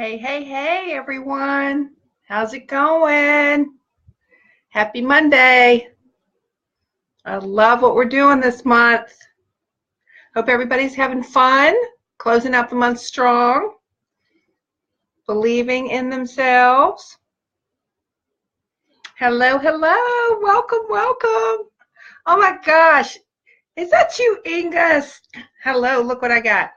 Hey, everyone. How's it going? Happy Monday. I love what we're doing this month. Hope everybody's having fun, closing out the month strong, believing in themselves. Hello. Welcome. Oh my gosh. Is that you, Inga? Hello, look what I got.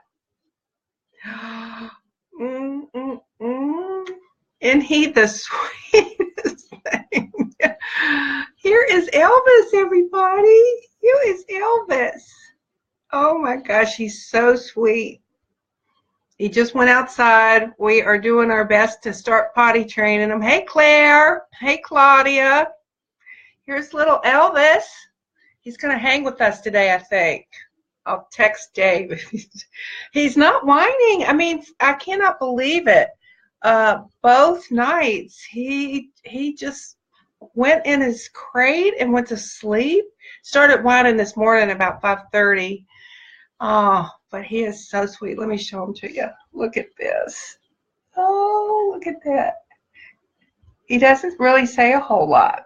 Isn't he the sweetest thing? Here is Elvis, everybody. Here is Elvis. Oh my gosh, he's so sweet. He just went outside. We are doing our best to start potty training him. Hey, Claire. Hey, Claudia. Here's little Elvis. He's going to hang with us today, I think. I'll text Dave. He's not whining. I mean, I cannot believe it. Both nights, he just went in his crate and went to sleep. Started whining this morning about 5:30. Oh, but he is so sweet. Let me show him to you. Look at this. Oh, look at that. He doesn't really say a whole lot.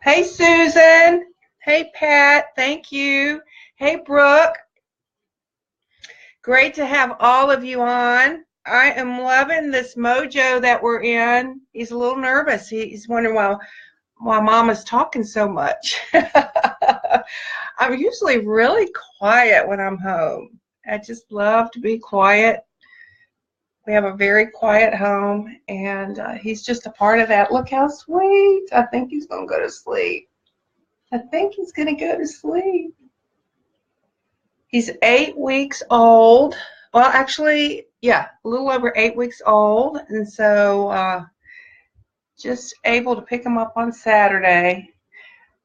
Hey, Susan. Hey, Pat. Thank you. Hey, Brooke. Great to have all of you on. I am loving this mojo that we're in. He's a little nervous. He's wondering why Mama's talking so much. I'm usually really quiet when I'm home. I just love to be quiet. We have a very quiet home, and he's just a part of that. Look how sweet. I think he's going to go to sleep. He's 8 weeks old. Well, actually, yeah, a little over 8 weeks old. And so just able to pick him up on Saturday.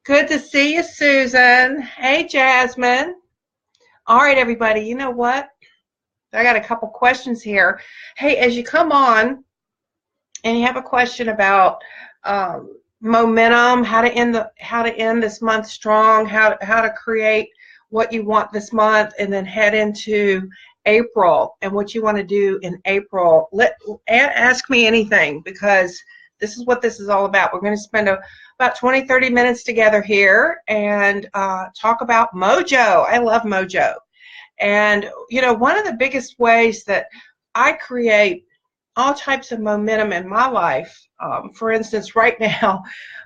Good to see you, Susan. Hey, Jasmine. All right, everybody, you know what? I got a couple questions here. Hey, as you come on and you have a question about momentum, how to end this month strong, how to create what you want this month, and then head into April and what you want to do in April. Ask me anything, because this is what this is all about. We're going to spend about 20-30 minutes together here and talk about mojo. I love mojo. And, you know, one of the biggest ways that I create all types of momentum in my life, for instance, right now,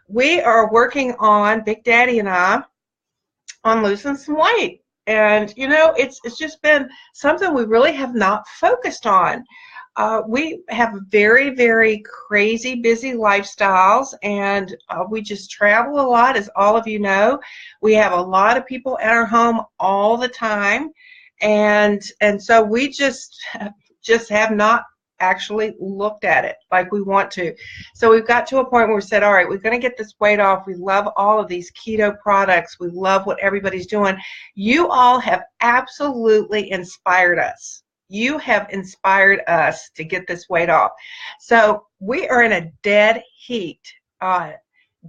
we are working on, Big Daddy and I, on losing some weight. And, you know, it's just been something we really have not focused on. We have very, very crazy busy lifestyles, and we just travel a lot, as all of you know. We have a lot of people at our home all the time, and so we just have not actually looked at it like we want to. So we've got to a point where we said, all right, we're going to get this weight off. We love all of these keto products. We love what everybody's doing. You all have absolutely inspired us. You have inspired us to get this weight off. So we are in a dead heat.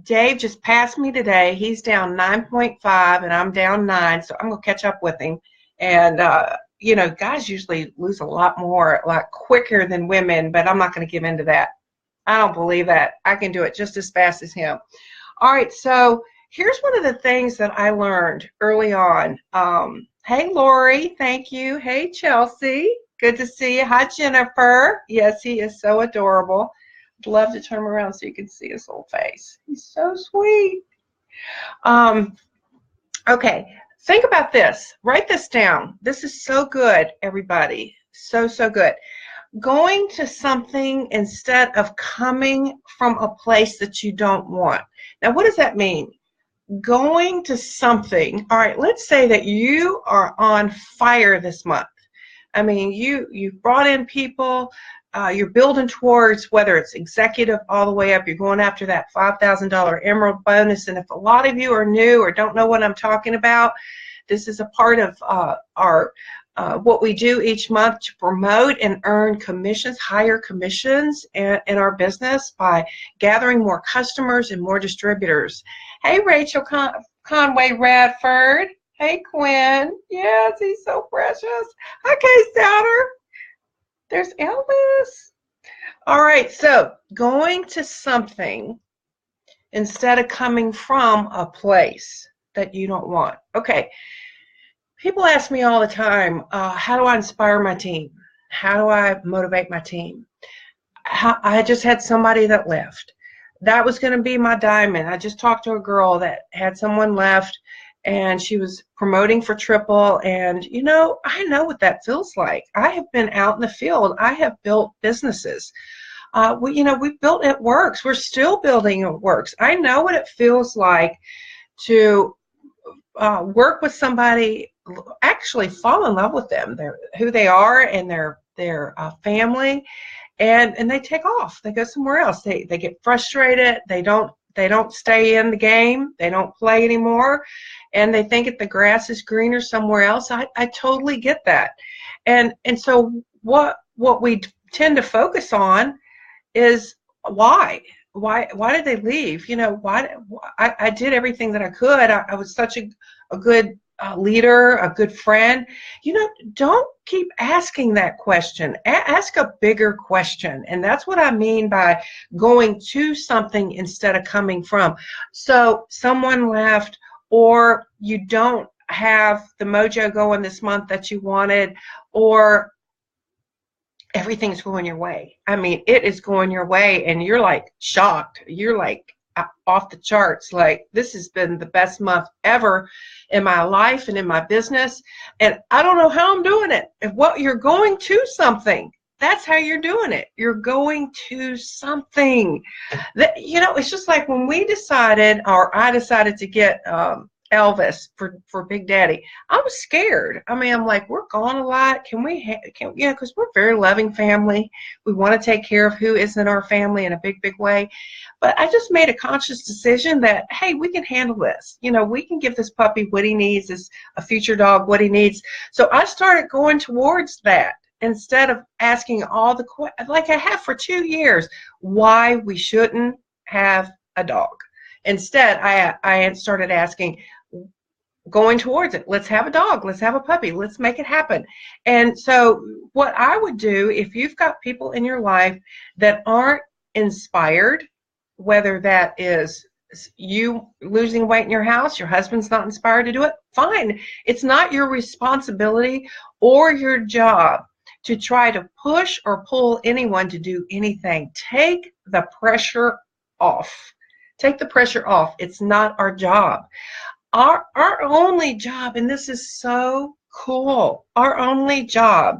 Dave just passed me today. He's down 9.5 and I'm down 9, so I'm going to catch up with him. And you know, guys usually lose a lot more, a lot quicker than women, but I'm not going to give in to that. I don't believe that. I can do it just as fast as him. All right, so here's one of the things that I learned early on. Hey, Lori, thank you. Hey, Chelsea, good to see you. Hi, Jennifer. Yes, he is so adorable. I'd love to turn him around so you can see his little face. He's so sweet. Okay. Think about this. Write this down. This is so good, everybody. So good. Going to something instead of coming from a place that you don't want. Now, what does that mean? Going to something. All right, let's say that you are on fire this month. I mean, you've brought in people. You're building towards, whether it's executive all the way up, you're going after that $5,000 Emerald bonus. And if a lot of you are new or don't know what I'm talking about, this is a part of our what we do each month to promote and earn commissions, higher commissions in our business by gathering more customers and more distributors. Hey, Rachel Conway Radford. Hey, Quinn. Yes, he's so precious. Hi, Pam Sowder. There's Elvis. All right, so going to something instead of coming from a place that you don't want. Okay, people ask me all the time, how do I inspire my team? How do I motivate my team? I just had somebody that left. That was going to be my diamond. I just talked to a girl that had someone left, and she was promoting for triple. And, I know what that feels like. I have been out in the field. I have built businesses. We've built It Works. We're still building It Works. I know what it feels like to work with somebody, actually fall in love with them, who they are, and their family, and they take off. They go somewhere else. They get frustrated. They don't stay in the game. They don't play anymore, and they think that the grass is greener somewhere else. I totally get that, and so what we tend to focus on is why did they leave? Why I did everything that I could. I was such a good leader, a good friend. Don't keep asking that question. Ask a bigger question. And that's what I mean by going to something instead of coming from. So someone left, or you don't have the mojo going this month that you wanted, or everything's going your way. I mean, it is going your way, and you're like shocked. You're like off the charts. Like, this has been the best month ever in my life and in my business, and I don't know how I'm doing it. You're going to something. That's how you're doing it. You're going to something. It's just like when we decided, or I decided to get Elvis for Big Daddy. I was scared. I mean, I'm like, we're gone a lot. Because we're a very loving family. We want to take care of who is in our family in a big, big way. But I just made a conscious decision that, hey, we can handle this. We can give this puppy what he needs, this a future dog what he needs. So I started going towards that instead of asking all the questions, like I have for 2 years, why we shouldn't have a dog. Instead, I started asking, going towards it. Let's have a dog. Let's have a puppy. Let's make it happen. And so what I would do, if you've got people in your life that aren't inspired, whether that is you losing weight in your house, your husband's not inspired to do it, fine. It's not your responsibility or your job to try to push or pull anyone to do anything. Take the pressure off. Take the pressure off. It's not our job. Our only job, and this is so cool, our only job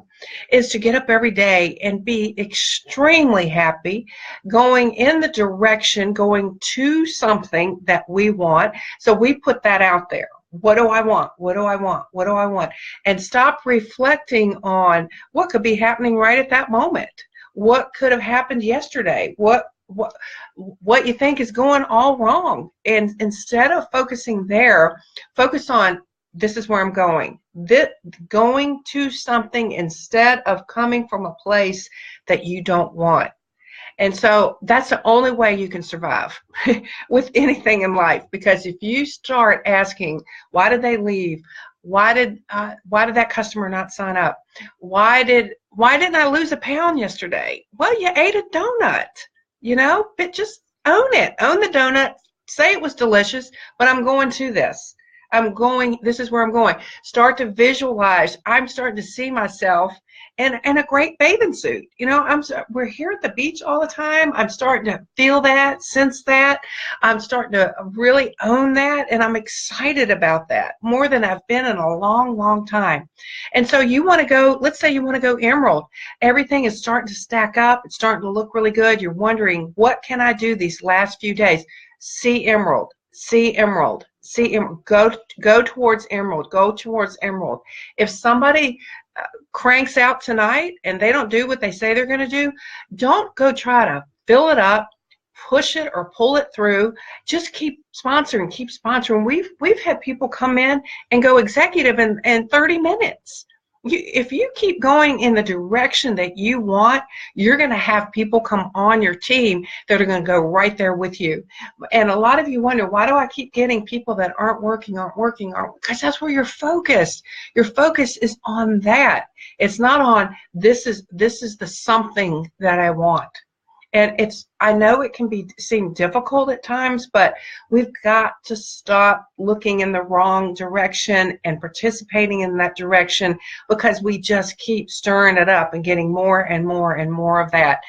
is to get up every day and be extremely happy, going in the direction, going to something that we want. So we put that out there. What do I want? What do I want? What do I want? And stop reflecting on what could be happening right at that moment. What could have happened yesterday? What you think is going all wrong, and instead of focusing there, focus on, this is where I'm going. Going to something instead of coming from a place that you don't want. And so that's the only way you can survive with anything in life, because if you start asking, why did they leave? Why did that customer not sign up? Why didn't I lose a pound yesterday? Well, you ate a donut. But just own it. Own the donut. Say it was delicious, but I'm going to this. This is where I'm going. Start to visualize. I'm starting to see myself in a great bathing suit. We're here at the beach all the time. I'm starting to feel that, sense that. I'm starting to really own that, and I'm excited about that more than I've been in a long, long time. And so you want to go, let's say you want to go emerald. Everything is starting to stack up. It's starting to look really good. You're wondering, what can I do these last few days? See emerald. See emerald. See emerald. Go towards emerald. Go towards emerald. If somebody cranks out tonight and they don't do what they say they're going to do, don't go try to fill it up, push it, or pull it through. Just keep sponsoring. Keep sponsoring. We've had people come in and go executive in 30 minutes. If you keep going in the direction that you want, you're going to have people come on your team that are going to go right there with you. And a lot of you wonder, why do I keep getting people that aren't working? Because that's where you're focused. Your focus is on that. It's not on, this is the something that I want. And I know it can seem difficult at times, but we've got to stop looking in the wrong direction and participating in that direction, because we just keep stirring it up and getting more and more and more of that.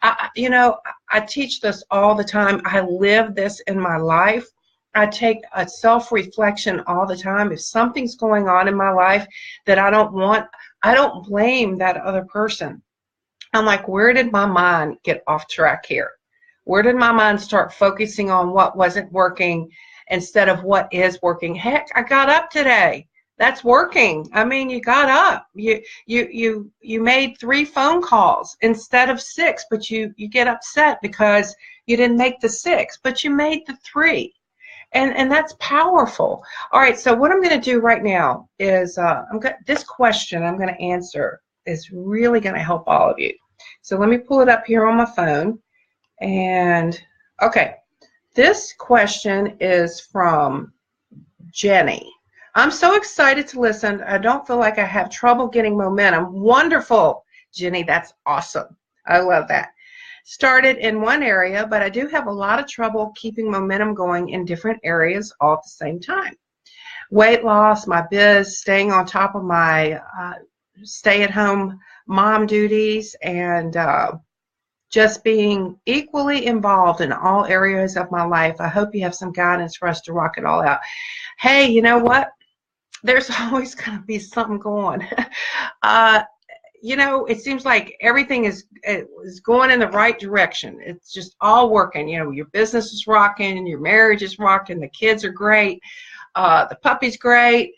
I teach this all the time. I live this in my life. I take a self-reflection all the time. If something's going on in my life that I don't want, I don't blame that other person. I'm like, where did my mind get off track here? Where did my mind start focusing on what wasn't working instead of what is working? Heck, I got up today. That's working. I mean, you got up. You made 3 phone calls instead of 6, but you get upset because you didn't make the 6, but you made the 3. And that's powerful. All right, so what I'm going to do right now is this question I'm going to answer is really going to help all of you. So let me pull it up here on my phone. And okay, this question is from Jenny. I'm so excited to listen. I don't feel like I have trouble getting momentum. Wonderful, Jenny. That's awesome. I love that. Started in one area, but I do have a lot of trouble keeping momentum going in different areas all at the same time. Weight loss, my biz, staying on top of my stay-at-home mom duties, and just being equally involved in all areas of my life. I hope you have some guidance for us to rock it all out. Hey, you know what? There's always going to be something going. It seems like everything is going in the right direction. It's just all working. Your business is rocking, your marriage is rocking, the kids are great, the puppy's great,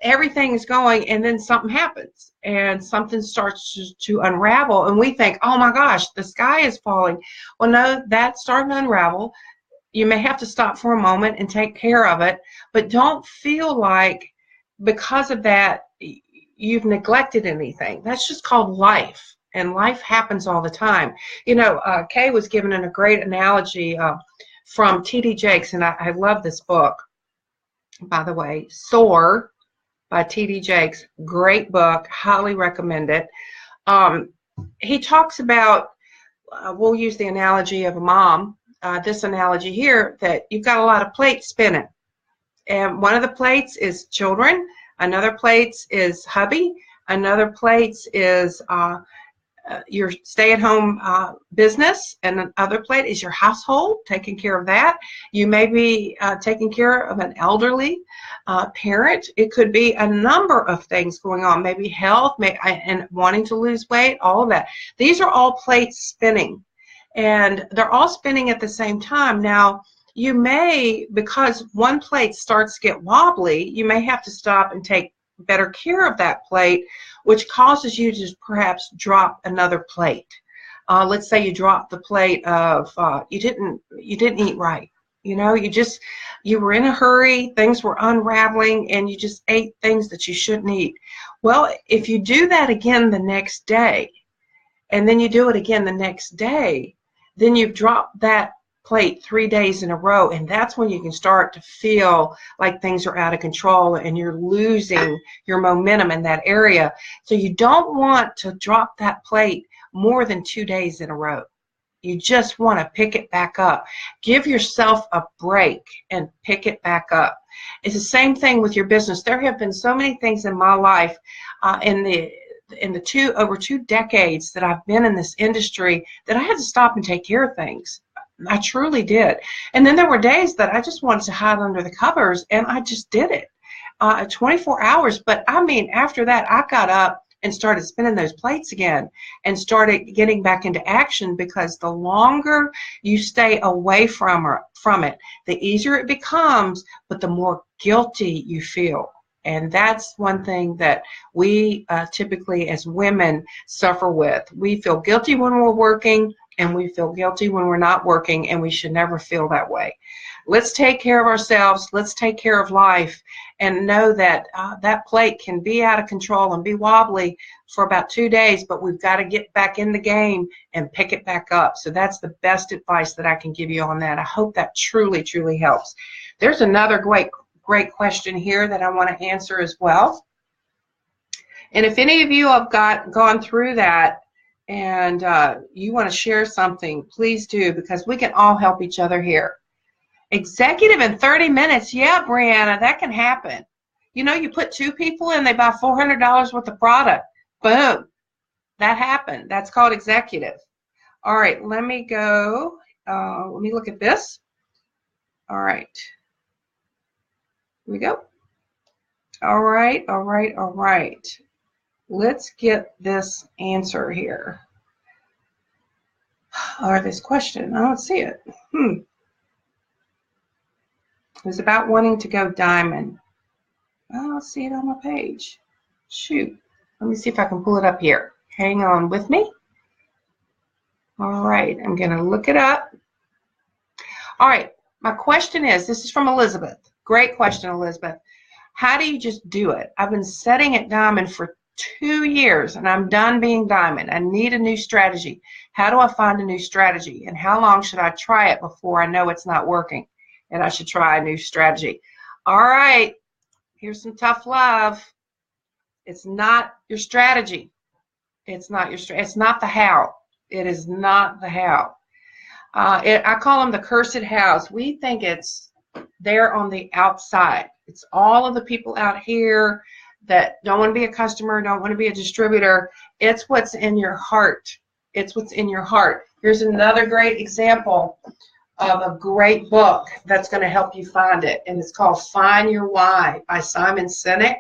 everything is going, and then something happens, and something starts to unravel, and we think, oh my gosh, the sky is falling. Well, no, that's starting to unravel. You may have to stop for a moment and take care of it, but don't feel like because of that you've neglected anything. That's just called life, and life happens all the time. Kay was given a great analogy from T.D. Jakes, and I love this book, by the way, Soar by T.D. Jakes. Great book, highly recommend it. He talks about, we'll use the analogy of a mom, this analogy here, that you've got a lot of plates spinning. And one of the plates is children, another plate is hubby, another plate is your stay-at-home business, and another plate is your household, taking care of that. You may be taking care of an elderly parent. It could be a number of things going on, maybe health, and wanting to lose weight, all of that. These are all plates spinning, and they're all spinning at the same time. Now, you may, because one plate starts to get wobbly, you may have to stop and take better care of that plate, which causes you to perhaps drop another plate. Let's say you drop the plate of you didn't eat right. You were in a hurry, things were unraveling, and you just ate things that you shouldn't eat. Well, if you do that again the next day, and then you do it again the next day, then you've dropped that plate 3 days in a row, and that's when you can start to feel like things are out of control and you're losing your momentum in that area. So you don't want to drop that plate more than 2 days in a row. You just want to pick it back up. Give yourself a break and pick it back up. It's the same thing with your business. There have been so many things in my life in the over 2 decades that I've been in this industry that I had to stop and take care of things. I truly did. And then there were days that I just wanted to hide under the covers, and I just did it. 24 hours. But I mean, after that, I got up and started spinning those plates again and started getting back into action, because the longer you stay away from it, the easier it becomes, but the more guilty you feel. And that's one thing that we typically as women suffer with. We feel guilty when we're working, and we feel guilty when we're not working, and we should never feel that way. Let's take care of ourselves. Let's take care of life, and know that that plate can be out of control and be wobbly for about 2 days, but we've got to get back in the game and pick it back up. So that's the best advice that I can give you on that. I hope that truly, truly helps. There's another great question here that I want to answer as well. And if any of you have gone through that, and you want to share something, please do, because we can all help each other here. Executive in 30 minutes. Yeah, Brianna, that can happen. You know, you put 2 people in, they buy $400 worth of product. Boom. That happened. That's called executive. All right, let me go. Let me look at this. All right. Here we go. All right, all right, all right. Let's get this answer here. Or this question. I don't see it. It's about wanting to go diamond. I don't see it on my page. Shoot. Let me see if I can pull it up here. Hang on with me. All right, I'm going to look it up. All right, my question is, this is from Elizabeth. Great question, Elizabeth. How do you just do it? I've been setting at diamond for 2 years, and I'm done being diamond. I need a new strategy. How do I find a new strategy? And how long should I try it before I know it's not working and I should try a new strategy? All right, here's some tough love. It's not your strategy. It's not your it's not the how. It is not the how. I call them the cursed hows. We think it's there on the outside. It's all of the people out here that don't want to be a customer, don't want to be a distributor. It's what's in your heart. It's what's in your heart. Here's another great example of a great book that's going to help you find it, and it's called Find Your Why by Simon Sinek.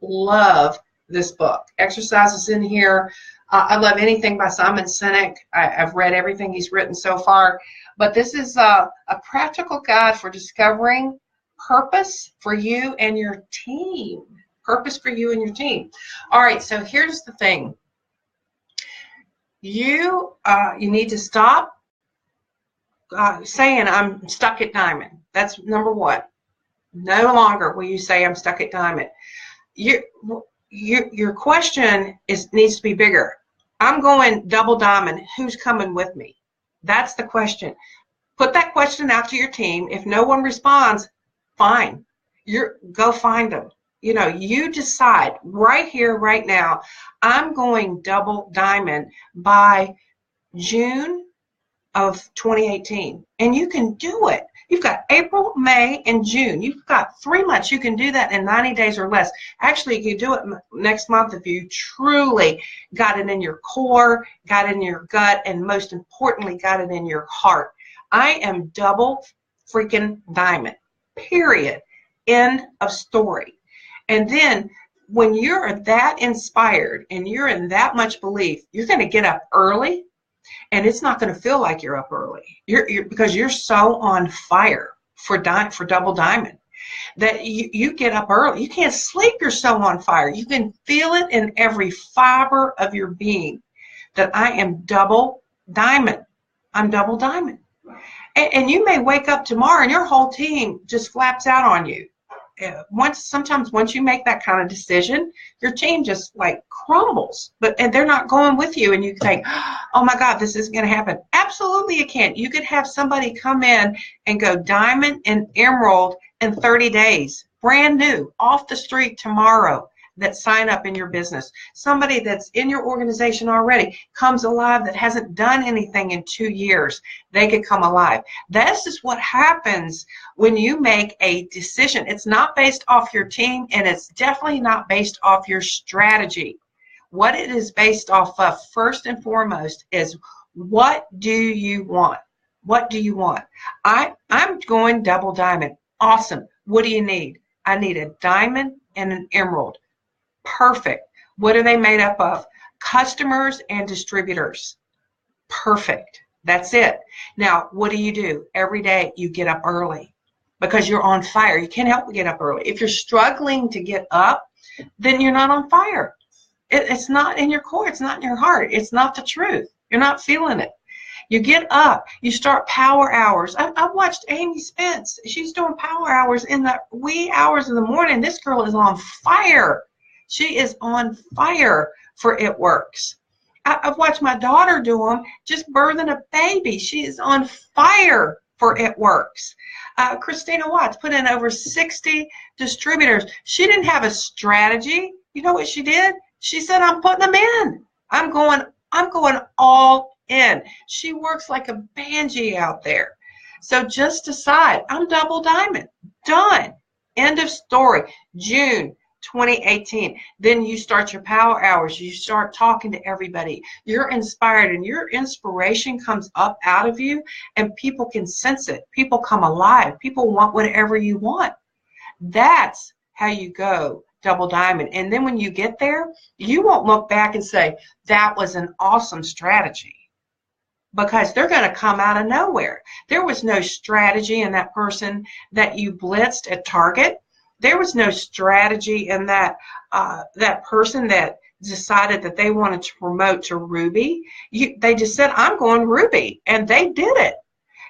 Love this book. Exercises in here. I love anything by Simon Sinek. I've read everything he's written so far, but this is a practical guide for discovering purpose for you and your team. Purpose for you and your team. All right, so here's the thing. You need to stop saying I'm stuck at diamond. That's number one. No longer will you say I'm stuck at diamond. Your question needs to be bigger. I'm going double diamond. Who's coming with me? That's the question. Put that question out to your team. If no one responds, fine. Go find them. You know, you decide right here, right now, I'm going double diamond by June of 2018. And you can do it. You've got April, May, and June. You've got 3 months. You can do that in 90 days or less. Actually, you can do it next month if you truly got it in your core, got it in your gut, and most importantly, got it in your heart. I am double freaking diamond, period. End of story. And then when you're that inspired and you're in that much belief, you're going to get up early. And it's not going to feel like you're up early. Because you're so on fire for double diamond that you get up early. You can't sleep. You're so on fire. You can feel it in every fiber of your being that I am double diamond. I'm double diamond. And you may wake up tomorrow and your whole team just flaps out on you. Sometimes once you make that kind of decision, your team just like crumbles, and they're not going with you, and you think, oh my God, this isn't going to happen. Absolutely it can. You could have somebody come in and go diamond and emerald in 30 days, brand new, off the street tomorrow, that sign up in your business. Somebody that's in your organization already comes alive that hasn't done anything in 2 years. They could come alive. This is what happens when you make a decision. It's not based off your team, and it's definitely not based off your strategy. What it is based off of, first and foremost, is what do you want? What do you want? I'm going double diamond. Awesome. What do you need? I need a diamond and an emerald. Perfect. What are they made up of? Customers and distributors. Perfect. That's it. Now, what do? Every day you get up early because you're on fire. You can't help but get up early. If you're struggling to get up, then you're not on fire. It's not in your core. It's not in your heart. It's not the truth. You're not feeling it. You get up. You start power hours. I've watched Amy Spence. She's doing power hours in the wee hours of the morning. This girl is on fire. She is on fire for It Works. I've watched my daughter do them, just birthing a baby. She is on fire for It Works. Christina Watts put in over 60 distributors. She didn't have a strategy. You know what she did? She said, I'm putting them in. I'm going I'm going all in. She works like a banshee out there. So just decide, I'm double diamond. Done. End of story. June 2018. Then you start your power hours. You start talking to everybody. You're inspired, and your inspiration comes up out of you, and people can sense it. People come alive. People want whatever you want. That's how you go double diamond. And then when you get there, you won't look back and say, that was an awesome strategy, because they're going to come out of nowhere. There was no strategy in that person that you blitzed at Target. There was no strategy in that that person that decided that they wanted to promote to Ruby. They just said, I'm going Ruby, and they did it.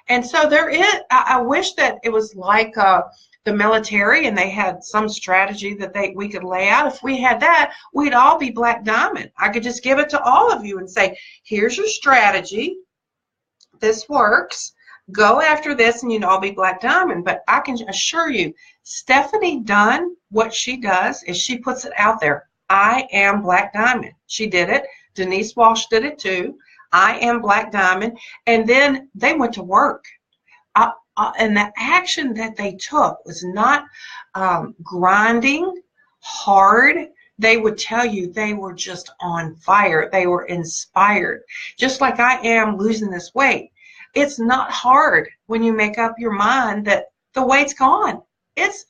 And so there is, I wish that it was like the military, and they had some strategy that we could lay out. If we had that, we'd all be Black Diamond. I could just give it to all of you and say, here's your strategy. This works. Go after this, and you'd all be Black Diamond. But I can assure you, Stephanie Dunn, what she does is she puts it out there. I am Black Diamond. She did it. Denise Walsh did it too. I am Black Diamond. And then they went to work. And the action that they took was not grinding hard. They would tell you they were just on fire. They were inspired. Just like I am losing this weight. It's not hard when you make up your mind that the weight's gone. It's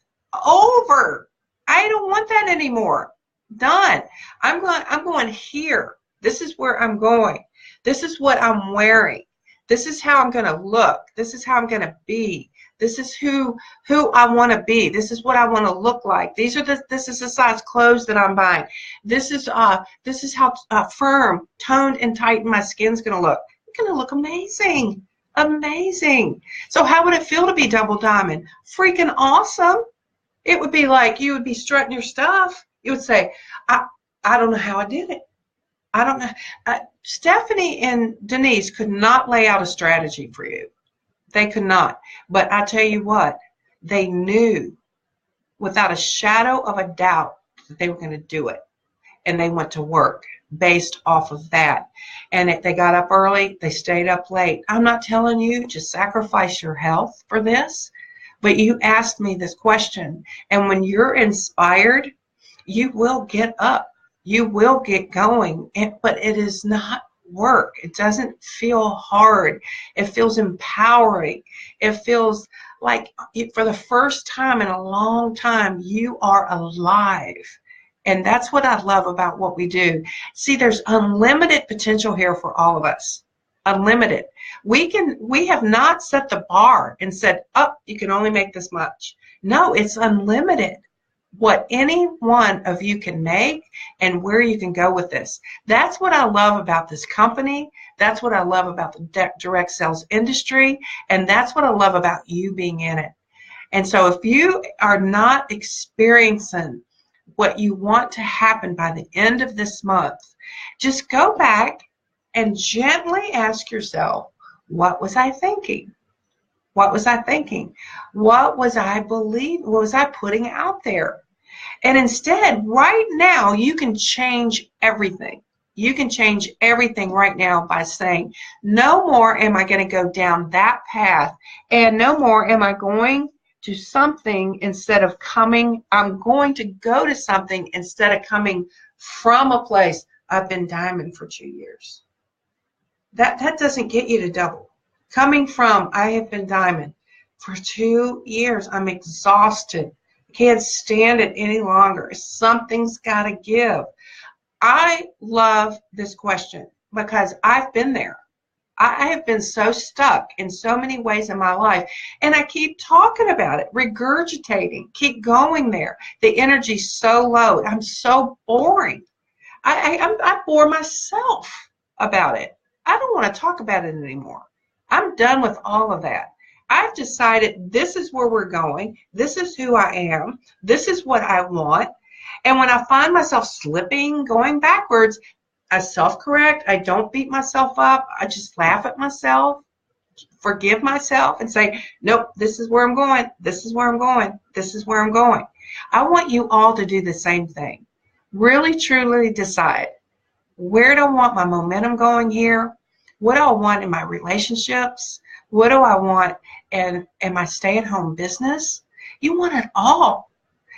over. I don't want that anymore. Done. I'm going here. This is where I'm going. This is what I'm wearing. This is how I'm going to look. This is how I'm going to be. This is who I want to be. This is what I want to look like. This is the size clothes that I'm buying. This is how firm, toned, and tight my skin's going to look. It's going to look amazing. Amazing. So how would it feel to be double diamond? Freaking awesome. It would be like you would be strutting your stuff. You would say, I don't know how I did it. I don't know. Stephanie and Denise could not lay out a strategy for you. They could not. But I tell you what, they knew without a shadow of a doubt that they were going to do it. And they went to work based off of that. And if they got up early, they stayed up late. I'm not telling you to sacrifice your health for this, but you asked me this question. And when you're inspired, you will get up. You will get going, but it is not work. It doesn't feel hard. It feels empowering. It feels like for the first time in a long time, you are alive. And that's what I love about what we do. See, there's unlimited potential here for all of us. Unlimited. We have not set the bar and said, oh, you can only make this much. No, it's unlimited. What any one of you can make and where you can go with this. That's what I love about this company. That's what I love about the direct sales industry. And that's what I love about you being in it. And so if you are not experiencing what you want to happen by the end of this month, just go back and gently ask yourself, what was I thinking? What was I thinking? What was I believing? What was I putting out there? And instead, right now, you can change everything. You can change everything right now by saying, no more am I going to go down that path, and no more am I going to something instead of coming. I'm going to go to something instead of coming from a place. I've been diamond for 2 years. That doesn't get you to double. Coming from, I have been diamond for 2 years. I'm exhausted. Can't stand it any longer. Something's got to give. I love this question because I've been there. I have been so stuck in so many ways in my life, and I keep talking about it, regurgitating, keep going there. The energy's so low. I'm so boring. I bore myself about it. I don't want to talk about it anymore. I'm done with all of that. I've decided this is where we're going. This is who I am. This is what I want. And when I find myself slipping, going backwards, I self-correct. I don't beat myself up. I just laugh at myself, forgive myself, and say, nope, this is where I'm going. This is where I'm going. This is where I'm going. I want you all to do the same thing. Really, truly decide, Where do I want my momentum going here? What do I want in my relationships? What do I want in my stay-at-home business? You want it all.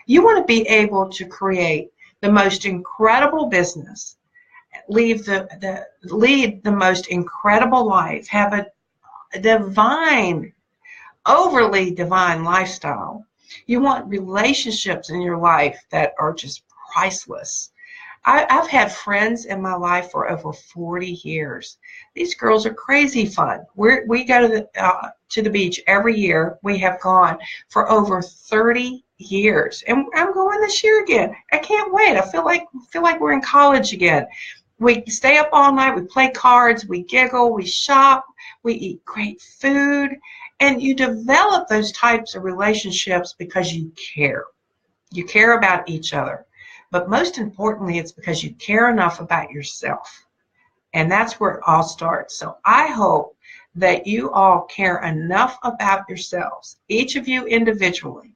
You want to be able to create the most incredible business, lead the most incredible life, have a divine, overly divine lifestyle. You want relationships in your life that are just priceless. I've had friends in my life for over 40 years. These girls are crazy fun. We go to the beach every year. We have gone for over 30 years, and I'm going this year again. I can't wait. I feel like we're in college again. We stay up all night. We play cards. We giggle. We shop. We eat great food, and you develop those types of relationships because you care. You care about each other. But most importantly, it's because you care enough about yourself. And that's where it all starts. So I hope that you all care enough about yourselves, each of you individually.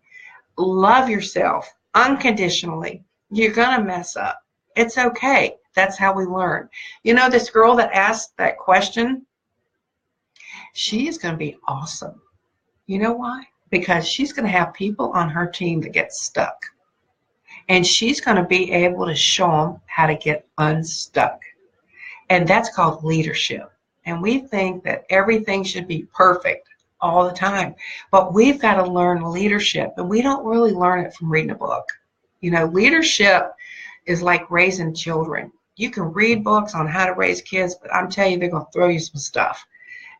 Love yourself unconditionally. You're going to mess up. It's okay. That's how we learn. You know, this girl that asked that question, she is going to be awesome. You know why? Because she's going to have people on her team that get stuck. And she's going to be able to show them how to get unstuck. And that's called leadership. And we think that everything should be perfect all the time. But we've got to learn leadership. And we don't really learn it from reading a book. You know, leadership is like raising children. You can read books on how to raise kids, but I'm telling you, they're going to throw you some stuff.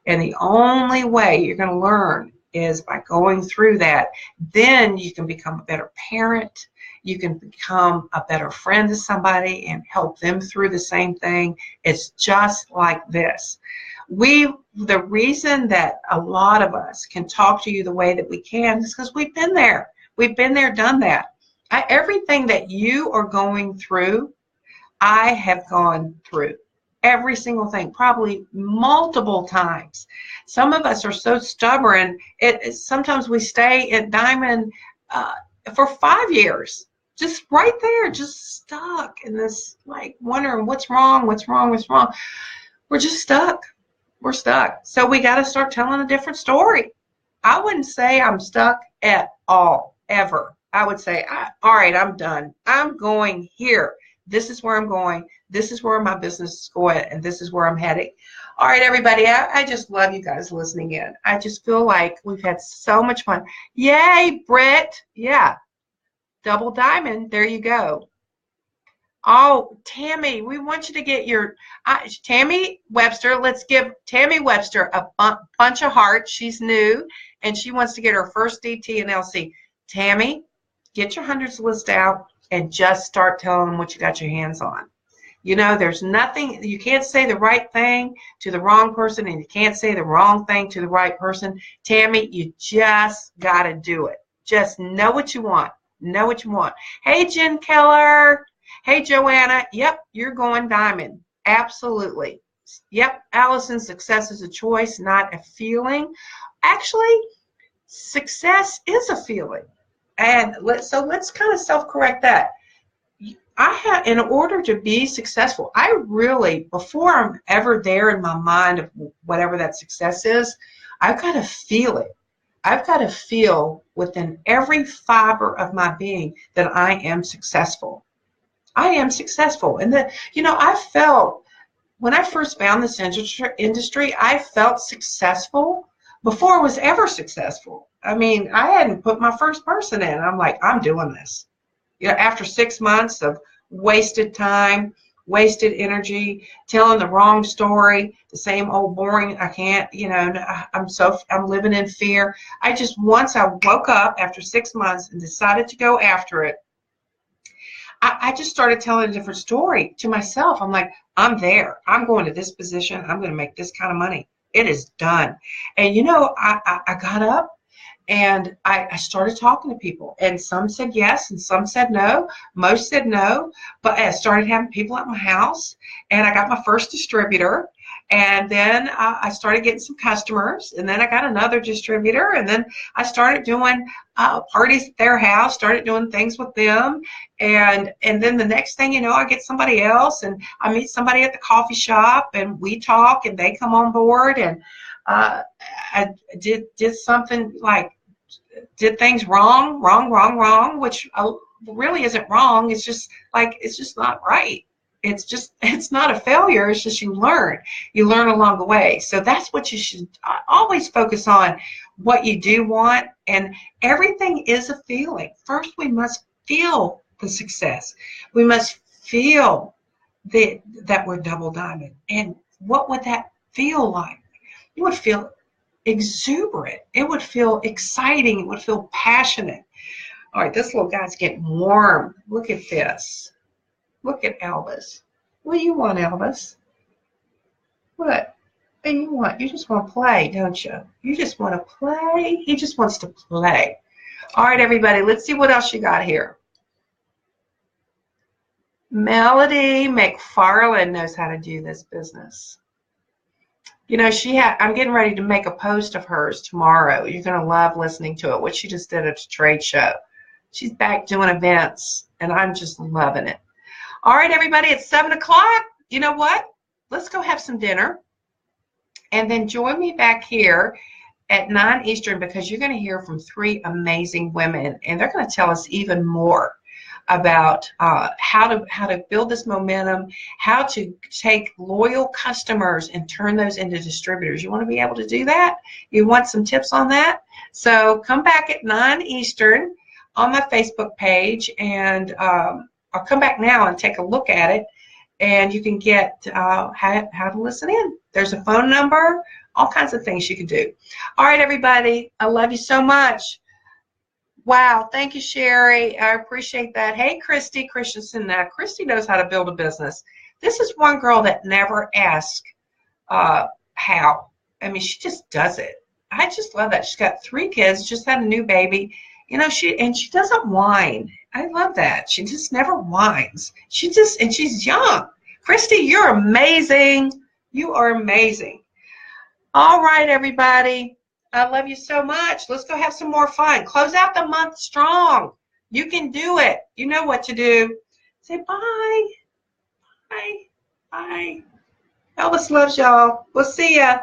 And the only way you're going to learn is by going through that. Then you can become a better parent. You can become a better friend to somebody and help them through the same thing. It's just like this. The reason that a lot of us can talk to you the way that we can is because we've been there. We've been there, done that. Everything that you are going through, I have gone through. Every single thing, probably multiple times. Some of us are so stubborn. Sometimes we stay at Diamond for 5 years. Just right there, just stuck in this, like, wondering what's wrong. We're just stuck. We're stuck. So we got to start telling a different story. I wouldn't say I'm stuck at all, ever. I would say, all right, I'm done. I'm going here. This is where I'm going. This is where my business is going, and this is where I'm heading. All right, everybody, I just love you guys listening in. I just feel like we've had so much fun. Yay, Britt. Yeah. Double diamond. There you go. Oh, Tammy, we want you to get your Tammy Webster. Let's give Tammy Webster a bunch of hearts. She's new, and she wants to get her first DT and LC. Tammy, get your hundreds list out and just start telling them what you got your hands on. You know, there's nothing, you can't say the right thing to the wrong person, and you can't say the wrong thing to the right person. Tammy, you just got to do it. Just know what you want. Know what you want. Hey, Jen Keller. Hey, Joanna. Yep, you're going diamond. Absolutely. Yep, Allison, success is a choice, not a feeling. Actually, success is a feeling. And let's kind of self-correct that. In order to be successful, I really, before I'm ever there in my mind of whatever that success is, I've got to feel it. I've got to feel within every fiber of my being that I am successful. I am successful. And I felt, when I first found this industry, I felt successful before I was ever successful. I mean, I hadn't put my first person in. I'm like, I'm doing this. After 6 months of wasted time, wasted energy, telling the wrong story, the same old boring, I can't, I'm living in fear. Once I woke up after 6 months and decided to go after it, I just started telling a different story to myself. I'm like, I'm there. I'm going to this position. I'm going to make this kind of money. It is done. And, I got up and I started talking to people. And some said yes and some said no. Most said no. But I started having people at my house. And I got my first distributor. And then I started getting some customers, and then I got another distributor, and then I started doing parties at their house, started doing things with them, and then the next thing you know, I get somebody else, and I meet somebody at the coffee shop, and we talk, and they come on board, and I did something like did things wrong, which really isn't wrong. It's just like, it's just not right. It's not a failure. It's just you learn along the way. So that's what you should always focus on, what you do want. And everything is a feeling. First, we must feel the success. We must feel that we're double diamond. And what would that feel like? You would feel exuberant. It would feel exciting. It would feel passionate. All right, this little guy's getting warm. Look at this. Look at Elvis. What do you want, Elvis? What do you want? You just want to play, don't you? You just want to play. He just wants to play. All right, everybody, let's see what else you got here. Melody McFarland knows how to do this business. You know, I'm getting ready to make a post of hers tomorrow. You're going to love listening to it, what she just did at a trade show. She's back doing events, and I'm just loving it. All right, everybody, it's 7 o'clock. You know what? Let's go have some dinner, and then join me back here at 9 Eastern, because you're going to hear from 3 amazing women, and they're going to tell us even more about how to build this momentum, how to take loyal customers and turn those into distributors. You want to be able to do that? You want some tips on that? So come back at 9 Eastern on my Facebook page, and I'll come back now and take a look at it, and you can get how to listen in. There's a phone number, all kinds of things you can do. All right, everybody, I love you so much. Wow, thank you, Sherry. I appreciate that. Hey, Christy Christensen. Now, Christy knows how to build a business. This is one girl that never asks how. I mean, she just does it. I just love that. She's got 3 kids, just had a new baby. You know, she doesn't whine. I love that. She just never whines. And she's young. Christy, you're amazing. You are amazing. All right, everybody. I love you so much. Let's go have some more fun. Close out the month strong. You can do it. You know what to do. Say bye. Bye. Bye. Elvis loves y'all. We'll see ya.